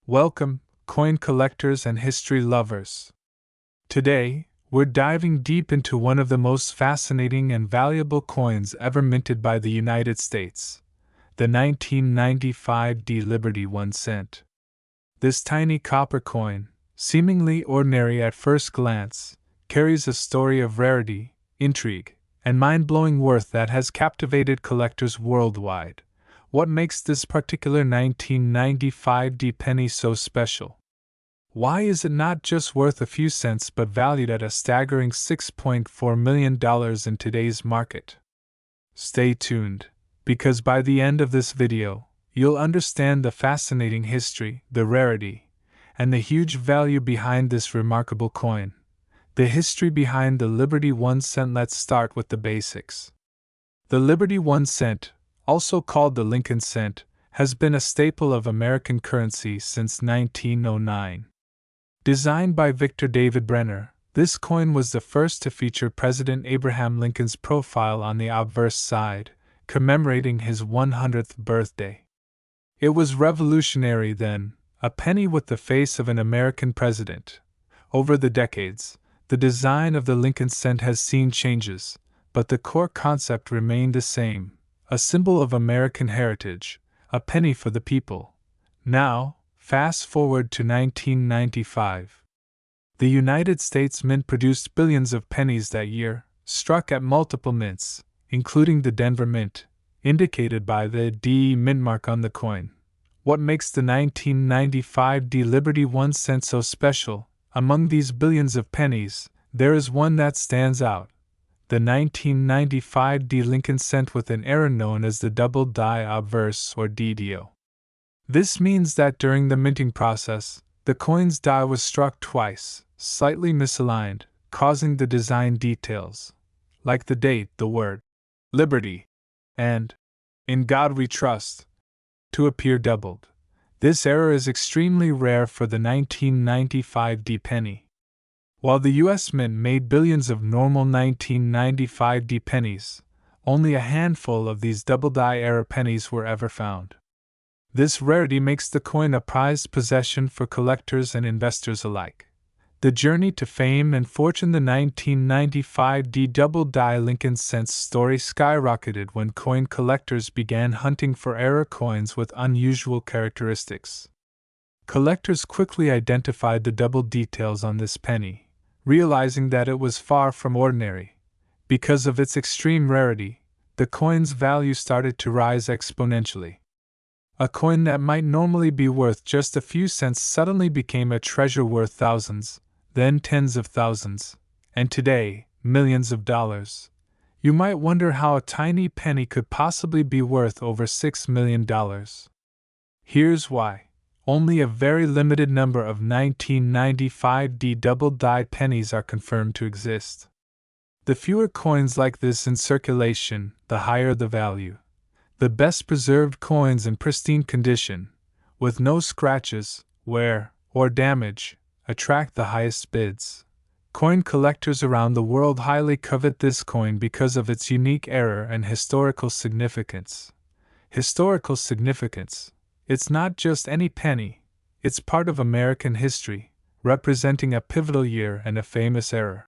Welcome, coin collectors and history lovers. Today, we're diving deep into one of the most fascinating and valuable coins ever minted by the United States, the 1995 D Liberty 1 cent. This tiny copper coin, seemingly ordinary at first glance, carries a story of rarity, intrigue, and mind-blowing worth that has captivated collectors worldwide. What makes this particular 1995 D penny so special? Why is it not just worth a few cents but valued at a staggering $6.4 million in today's market? Stay tuned, because by the end of this video, you'll understand the fascinating history, the rarity, and the huge value behind this remarkable coin. The history behind the Liberty 1 cent. Let's start with the basics. The Liberty 1 cent, also called the Lincoln cent, has been a staple of American currency since 1909. Designed by Victor David Brenner, this coin was the first to feature President Abraham Lincoln's profile on the obverse side, commemorating his 100th birthday. It was revolutionary then, a penny with the face of an American president. Over the decades, the design of the Lincoln cent has seen changes, but the core concept remained the same, a symbol of American heritage, a penny for the people. Now, fast forward to 1995. The United States Mint produced billions of pennies that year, struck at multiple mints, including the Denver Mint, indicated by the D mint mark on the coin. What makes the 1995 D Liberty 1 cent so special? Among these billions of pennies, there is one that stands out: the 1995 D Lincoln cent with an error known as the double die obverse or DDO. This means that during the minting process, the coin's die was struck twice, slightly misaligned, causing the design details, like the date, the word Liberty, and In God We Trust, to appear doubled. This error is extremely rare for the 1995 D penny. While the U.S. Mint made billions of normal 1995 D pennies, only a handful of these double die error pennies were ever found. This rarity makes the coin a prized possession for collectors and investors alike. The journey to fame and fortune. The 1995 D double die Lincoln cent's story skyrocketed when coin collectors began hunting for error coins with unusual characteristics. Collectors quickly identified the double details on this penny, realizing that it was far from ordinary. Because of its extreme rarity, the coin's value started to rise exponentially. A coin that might normally be worth just a few cents suddenly became a treasure worth thousands, then tens of thousands, and today, millions of dollars. You might wonder how a tiny penny could possibly be worth over $6 million. Here's why. Only a very limited number of 1995 D double die pennies are confirmed to exist. The fewer coins like this in circulation, the higher the value. The best preserved coins in pristine condition, with no scratches, wear, or damage, attract the highest bids. Coin collectors around the world highly covet this coin because of its unique error and historical significance. Historical significance. It's not just any penny, it's part of American history, representing a pivotal year and a famous error.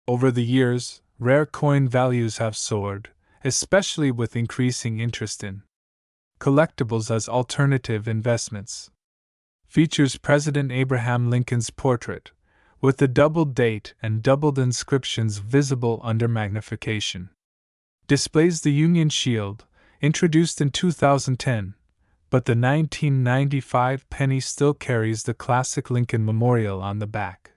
Over the years, rare coin values have soared, especially with increasing interest in collectibles as alternative investments. Features President Abraham Lincoln's portrait, with the doubled date and doubled inscriptions visible under magnification. Displays the Union Shield, introduced in 2010, but the 1995 penny still carries the classic Lincoln Memorial on the back.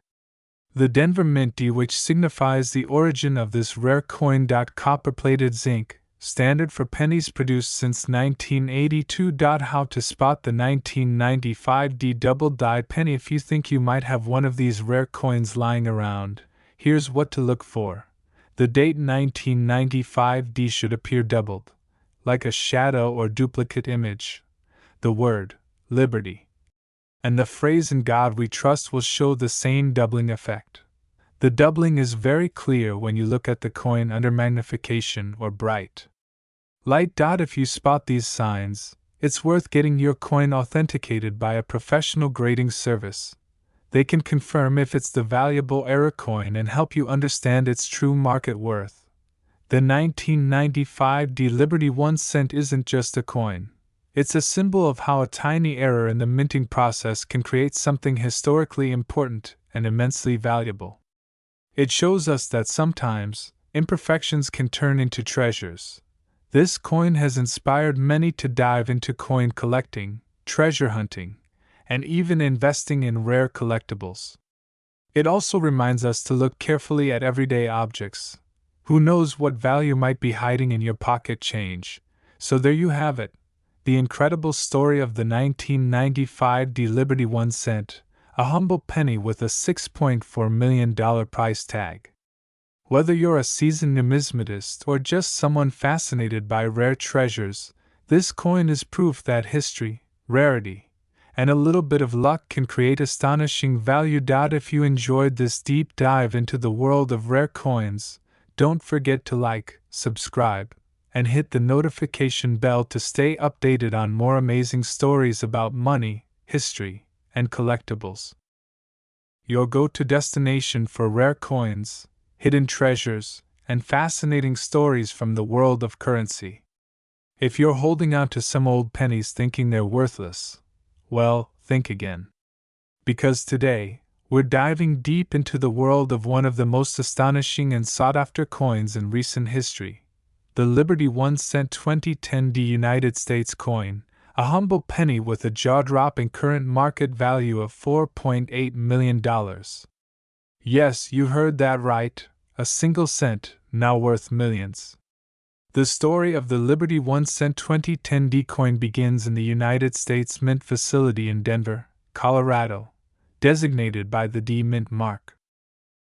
The Denver Mint D, which signifies the origin of this rare coin. Copper-plated zinc, standard for pennies produced since 1982. How to spot the 1995 D double die penny? If you think you might have one of these rare coins lying around, here's what to look for. The date 1995 D should appear doubled, like a shadow or duplicate image. The word, Liberty, and the phrase In God We Trust will show the same doubling effect. The doubling is very clear when you look at the coin under magnification or bright light. If you spot these signs, it's worth getting your coin authenticated by a professional grading service. They can confirm if it's the valuable error coin and help you understand its true market worth. The 1995 D Liberty 1 cent isn't just a coin. It's a symbol of how a tiny error in the minting process can create something historically important and immensely valuable. It shows us that sometimes, imperfections can turn into treasures. This coin has inspired many to dive into coin collecting, treasure hunting, and even investing in rare collectibles. It also reminds us to look carefully at everyday objects. Who knows what value might be hiding in your pocket change? So there you have it, the incredible story of the 1995 D Liberty 1 cent, a humble penny with a $6.4 million price tag. Whether you're a seasoned numismatist or just someone fascinated by rare treasures, this coin is proof that history, rarity, and a little bit of luck can create astonishing value. If you enjoyed this deep dive into the world of rare coins, don't forget to like, subscribe, and hit the notification bell to stay updated on more amazing stories about money, history, and collectibles. Your go-to destination for rare coins, hidden treasures, and fascinating stories from the world of currency. If you're holding on to some old pennies thinking they're worthless, well, think again. Because today, we're diving deep into the world of one of the most astonishing and sought-after coins in recent history, the Liberty 1 cent 2010 D United States coin, a humble penny with a jaw-dropping current market value of $4.8 million. Yes, you heard that right, a single cent, now worth millions. The story of the Liberty 1 cent 2010 D coin begins in the United States Mint facility in Denver, Colorado, designated by the D Mint mark.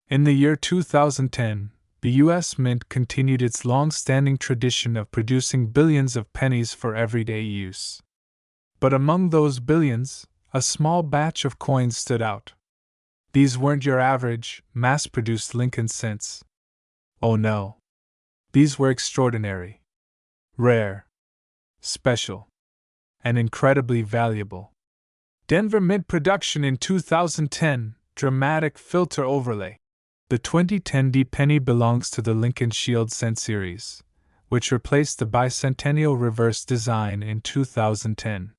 In the year 2010, the U.S. Mint continued its long-standing tradition of producing billions of pennies for everyday use. But among those billions, a small batch of coins stood out. These weren't your average, mass-produced Lincoln cents. Oh no. These were extraordinary, rare, special, and incredibly valuable. Denver Mint production in 2010, dramatic filter overlay. The 2010 D penny belongs to the Lincoln Shield cent series, which replaced the bicentennial reverse design in 2010.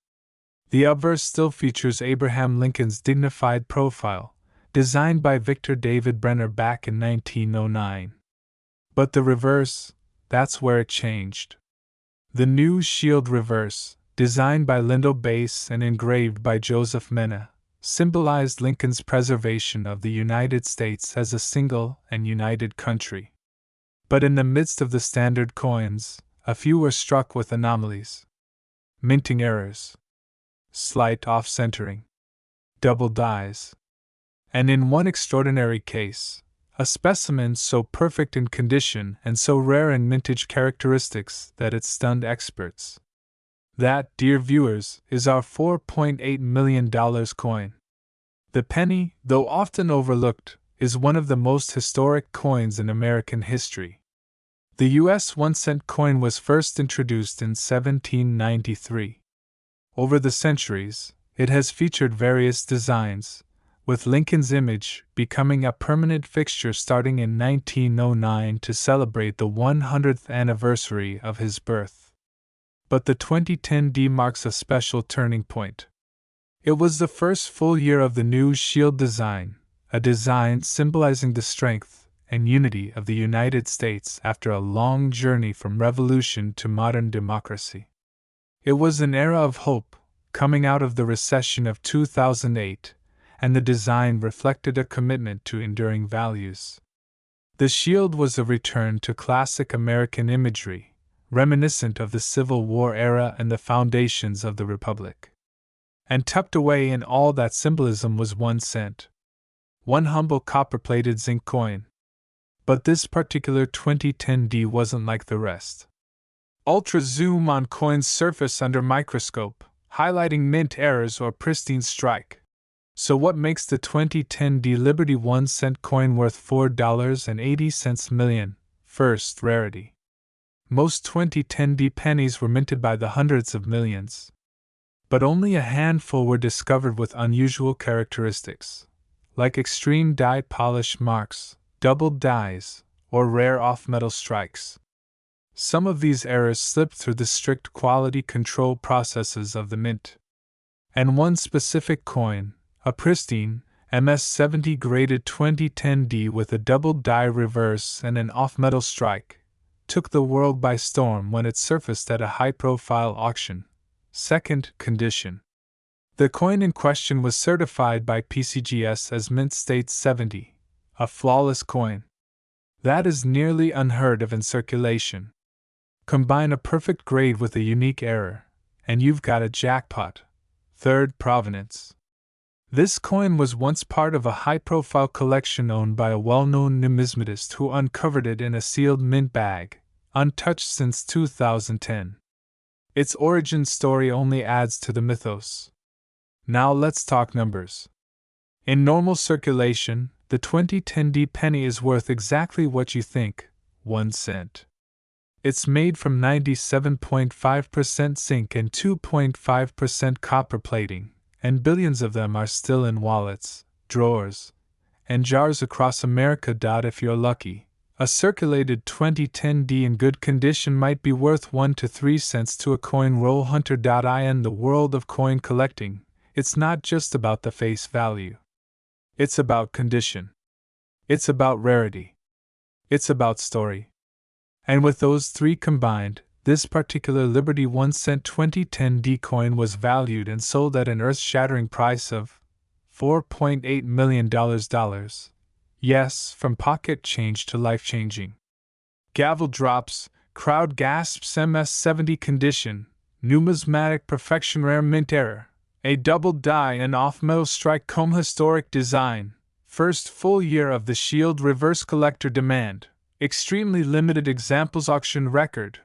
The obverse still features Abraham Lincoln's dignified profile, designed by Victor David Brenner back in 1909. But the reverse, that's where it changed. The new Shield reverse, designed by Lindo Bass and engraved by Joseph Mena, symbolized Lincoln's preservation of the United States as a single and united country. But in the midst of the standard coins, a few were struck with anomalies. Minting errors, slight off-centering, double dies, and in one extraordinary case, a specimen so perfect in condition and so rare in mintage characteristics that it stunned experts. That, dear viewers, is our $4.8 million coin. The penny, though often overlooked, is one of the most historic coins in American history. The U.S. 1 cent coin was first introduced in 1793. Over the centuries, it has featured various designs, with Lincoln's image becoming a permanent fixture starting in 1909 to celebrate the 100th anniversary of his birth. But the 2010 D marks a special turning point. It was the first full year of the new Shield design, a design symbolizing the strength and unity of the United States after a long journey from revolution to modern democracy. It was an era of hope, coming out of the recession of 2008, and the design reflected a commitment to enduring values. The Shield was a return to classic American imagery, reminiscent of the Civil War era and the foundations of the Republic. And tucked away in all that symbolism was 1 cent. One humble copper-plated zinc coin. But this particular 2010 D wasn't like the rest. Ultra zoom on coin's surface under microscope, highlighting mint errors or pristine strike. So what makes the 2010 D Liberty 1 cent coin worth $4.80 million? First, rarity. Most 2010 D pennies were minted by the hundreds of millions. but only a handful were discovered with unusual characteristics, like extreme die polish marks, doubled dies, or rare off-metal strikes. Some of these errors slipped through the strict quality control processes of the mint. And one specific coin, a pristine, MS-70 graded 2010D with a doubled die reverse and an off-metal strike, took the world by storm when it surfaced at a high-profile auction. Second, condition. The coin in question was certified by PCGS as Mint State 70, a flawless coin. That is nearly unheard of in circulation. Combine a perfect grade with a unique error, and you've got a jackpot. Third, provenance. This coin was once part of a high-profile collection owned by a well-known numismatist who uncovered it in a sealed mint bag, untouched since 2010. Its origin story only adds to the mythos. Now let's talk numbers. In normal circulation, the 2010D penny is worth exactly what you think, 1 cent. It's made from 97.5% zinc and 2.5% copper plating, and billions of them are still in wallets, drawers, and jars across America. If you're lucky, a circulated 2010D in good condition might be worth 1 to 3 cents to a coin roll hunter. In the world of coin collecting, it's not just about the face value. It's about condition. It's about rarity. It's about story. And with those three combined, this particular Liberty 1 cent 2010D coin was valued and sold at an earth-shattering price of $4.8 million. Yes, from pocket change to life-changing. Gavel drops, crowd gasps. MS-70 condition, numismatic perfection, rare mint error, a double die and off-metal strike comb, historic design, first full year of the Shield reverse collector demand. Extremely limited examples, auction record,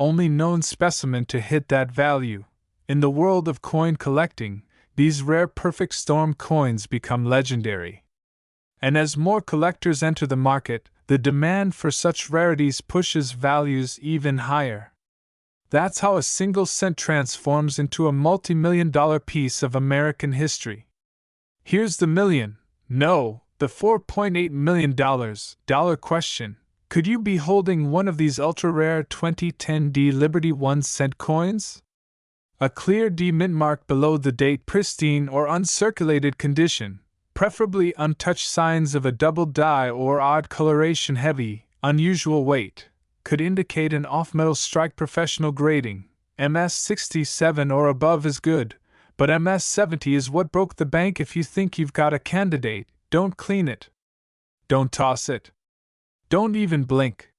only known specimen to hit that value. In the world of coin collecting, these rare perfect storm coins become legendary. And as more collectors enter the market, the demand for such rarities pushes values even higher. That's how a single cent transforms into a multi-million-dollar piece of American history. Here's the million, no, the $4.8 million question. Could you be holding one of these ultra-rare 2010D Liberty 1 cent coins? A clear D mint mark below the date, pristine or uncirculated condition, preferably untouched, signs of a double die or odd coloration, heavy, unusual weight, could indicate an off-metal strike. Professional grading, MS-67 or above is good, but MS-70 is what broke the bank. If you think you've got a candidate, don't clean it. Don't toss it. Don't even blink.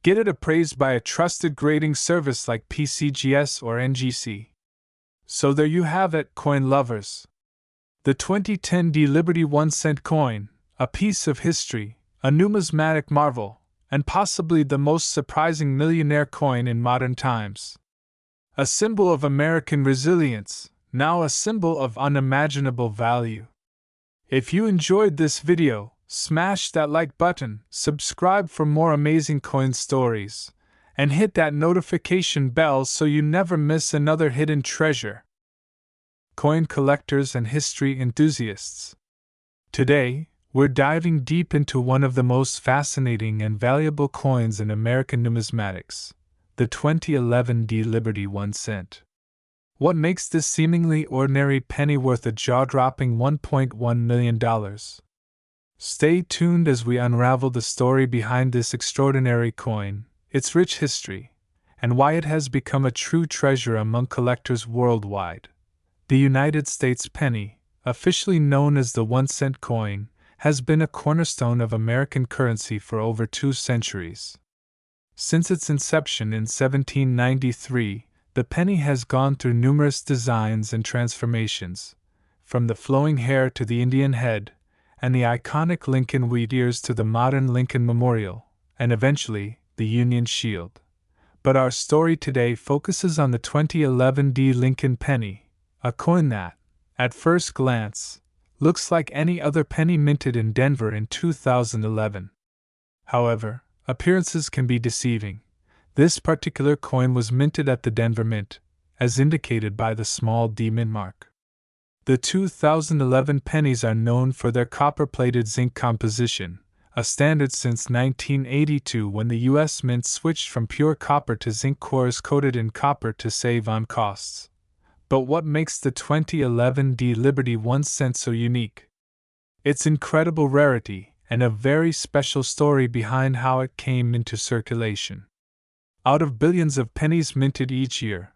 Get it appraised by a trusted grading service like PCGS or NGC. So there you have it, coin lovers. The 2010D Liberty 1 cent coin, a piece of history, a numismatic marvel, and possibly the most surprising millionaire coin in modern times. A symbol of American resilience, now a symbol of unimaginable value. If you enjoyed this video, smash that like button, subscribe for more amazing coin stories, and hit that notification bell so you never miss another hidden treasure. Coin collectors and history enthusiasts. Today, we're diving deep into one of the most fascinating and valuable coins in American numismatics, the 2011D Liberty 1 cent. What makes this seemingly ordinary penny worth a jaw-dropping $1.1 million? Stay tuned as we unravel the story behind this extraordinary coin, its rich history, and why it has become a true treasure among collectors worldwide. The United States penny, officially known as the 1 cent coin, has been a cornerstone of American currency for over 2 centuries. Since its inception in 1793, the penny has gone through numerous designs and transformations, from the flowing hair to the Indian head, and the iconic Lincoln wheat ears to the modern Lincoln Memorial, and eventually, the Union Shield. But our story today focuses on the 2011D Lincoln penny, a coin that, at first glance, looks like any other penny minted in Denver in 2011. However, appearances can be deceiving. This particular coin was minted at the Denver Mint, as indicated by the small D mint mark. The 2011 pennies are known for their copper-plated zinc composition, a standard since 1982 when the U.S. Mint switched from pure copper to zinc cores coated in copper to save on costs. But what makes the 2011 D Liberty 1 cent so unique? Its incredible rarity and a very special story behind how it came into circulation. Out of billions of pennies minted each year,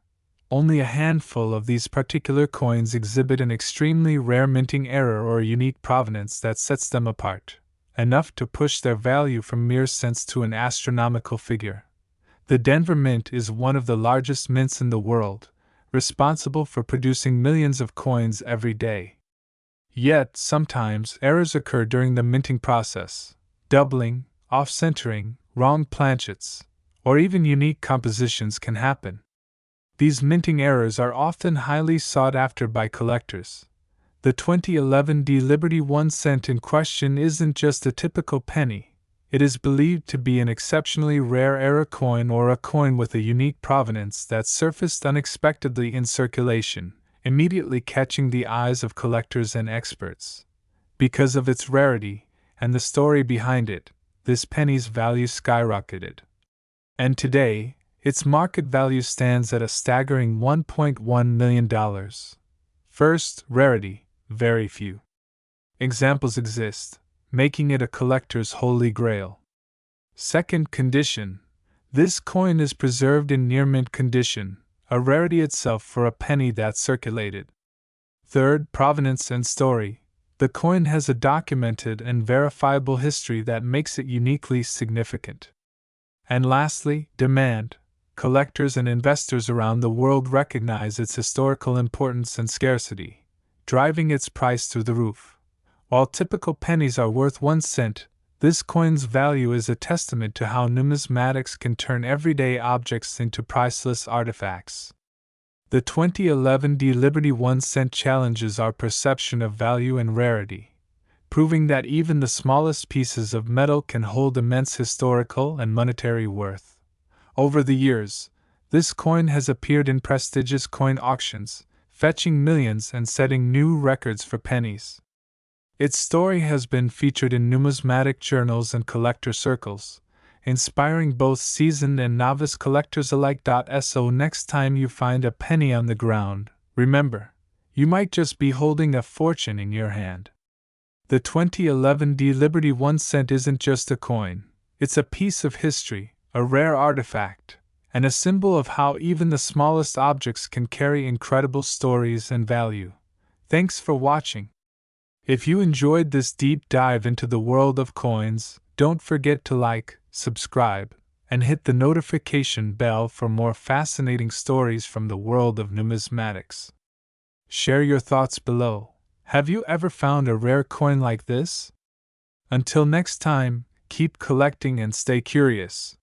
only a handful of these particular coins exhibit an extremely rare minting error or unique provenance that sets them apart, enough to push their value from mere cents to an astronomical figure. The Denver Mint is one of the largest mints in the world, responsible for producing millions of coins every day. Yet, sometimes errors occur during the minting process, doubling, off-centering, wrong planchets, or even unique compositions can happen. These minting errors are often highly sought after by collectors. The 2011 D Liberty 1 cent in question isn't just a typical penny, it is believed to be an exceptionally rare error coin or a coin with a unique provenance that surfaced unexpectedly in circulation, immediately catching the eyes of collectors and experts. Because of its rarity and the story behind it, this penny's value skyrocketed. And today, its market value stands at a staggering $1.1 million. First, rarity, very few examples exist, making it a collector's holy grail. Second, condition. This coin is preserved in near mint condition, a rarity itself for a penny that circulated. Third, provenance and story. The coin has a documented and verifiable history that makes it uniquely significant. And lastly, demand. Collectors and investors around the world recognize its historical importance and scarcity, driving its price through the roof. While typical pennies are worth 1 cent, this coin's value is a testament to how numismatics can turn everyday objects into priceless artifacts. The 2011 D Liberty 1 cent challenges our perception of value and rarity, proving that even the smallest pieces of metal can hold immense historical and monetary worth. Over the years, this coin has appeared in prestigious coin auctions, fetching millions and setting new records for pennies. Its story has been featured in numismatic journals and collector circles, inspiring both seasoned and novice collectors alike. So next time you find a penny on the ground, remember, you might just be holding a fortune in your hand. The 2011 D Liberty 1 cent isn't just a coin, it's a piece of history, a rare artifact, and a symbol of how even the smallest objects can carry incredible stories and value. Thanks for watching. If you enjoyed this deep dive into the world of coins, don't forget to like, subscribe, and hit the notification bell for more fascinating stories from the world of numismatics. Share your thoughts below. Have you ever found a rare coin like this? Until next time, keep collecting and stay curious.